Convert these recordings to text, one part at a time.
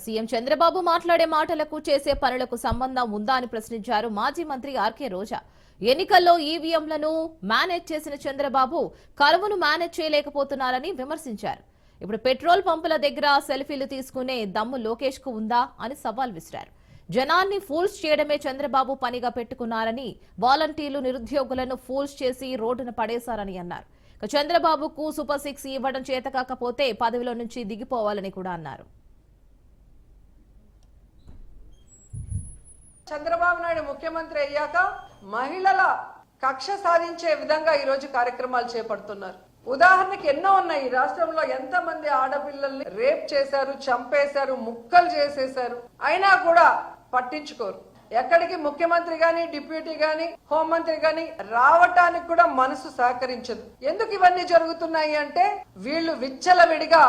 CM Chandrababu మాట్లాడే మాటలకు చేసే పనులకు సంబంధం ఉందా అని ప్రశ్నించారు మాజీ మంత్రి ఆర్కే రోజా. ఎన్నికల్లో ఈవీఎంలను మేనేజ్ చేసిన చంద్రబాబు కరువును మేనేజ్ చేయలేకపోతున్నారని విమర్శించారు. ఇప్పుడు పెట్రోల్ పంపుల దగ్గర సెల్ఫీలు తీసుకునే దమ్ము లోకేష్ కు ఉందా అని సవాల్ విసిరారు. జనాన్ని ఫూల్స్ చేయడమే చంద్రబాబు పనిగా పెట్టుకున్నారని, వాలంటీర్లు నిరుద్యోగులను ఫూల్స్ చేసి రోడ్డున పడేశారని అన్నారు. చంద్రబాబుకు సూపర్ 6 ఇవ్వడం చేతకాకపోతే పదవిలో నుంచి దిగిపోవాలని కూడా అన్నారు. చంద్రబాబు నాయుడు ముఖ్యమంత్రి అయ్యాక మహిళల కక్ష సాధించే విధంగా ఈ రోజు కార్యక్రమాలు చేపడుతున్నారు. ఉదాహరణకి ఎన్నో ఉన్నాయి. ఈ రాష్ట్రంలో ఎంతమంది ఆడపిల్లల్ని రేప్ చేశారు, చంపేశారు, ముక్కలు చేసేశారు, అయినా కూడా పట్టించుకోరు. ఎక్కడికి ముఖ్యమంత్రి గాని, డిప్యూటీ గాని, హోంమంత్రి గాని రావటానికి కూడా మనసు సహకరించదు. ఎందుకు ఇవన్నీ జరుగుతున్నాయి అంటే వీళ్ళు విచ్చలవిడిగా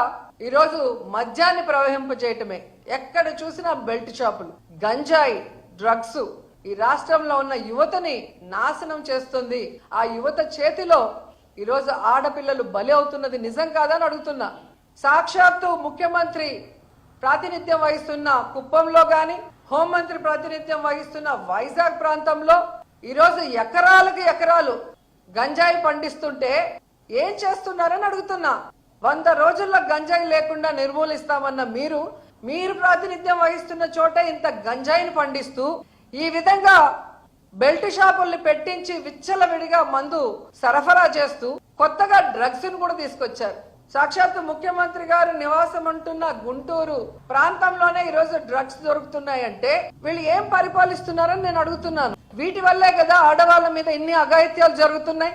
ఈ రోజు మద్యాన్ని ప్రవహింపజేయటమే. ఎక్కడ చూసినా బెల్ట్ షాపులు, గంజాయి, డ్రగ్స్ ఈ రాష్ట్రంలో ఉన్న యువతని నాశనం చేస్తుంది. ఆ యువత చేతిలో ఈరోజు ఆడపిల్లలు బలి అవుతున్నది నిజం కాదని అడుగుతున్నా. సాక్షాత్తు ముఖ్యమంత్రి ప్రాతినిధ్యం వహిస్తున్న కుప్పంలో గాని, హోంమంత్రి ప్రాతినిధ్యం వహిస్తున్న వైజాగ్ ప్రాంతంలో ఈరోజు ఎకరాలకు ఎకరాలు గంజాయి పండిస్తుంటే ఏం చేస్తున్నారని అడుగుతున్నా. 100 రోజుల్లో గంజాయి లేకుండా నిర్మూలిస్తామన్న మీరు ప్రాతినిధ్యం వహిస్తున్న చోట ఇంత గంజాయిని పండిస్తూ ఈ విధంగా బెల్ట్ షాపుల్ని పెట్టించి విచ్చలవిడిగా మందు సరఫరా చేస్తూ కొత్తగా డ్రగ్స్ ను కూడా తీసుకొచ్చారు. సాక్షాత్తు ముఖ్యమంత్రి గారు నివాసం అంటున్న గుంటూరు ప్రాంతంలోనే ఈరోజు డ్రగ్స్ దొరుకుతున్నాయంటే వీళ్ళు ఏం పరిపాలిస్తున్నారని నేను అడుగుతున్నాను. వీటి వల్లే కదా ఆడవాళ్ళ మీద ఇన్ని అఘాయిత్యాలు జరుగుతున్నాయి.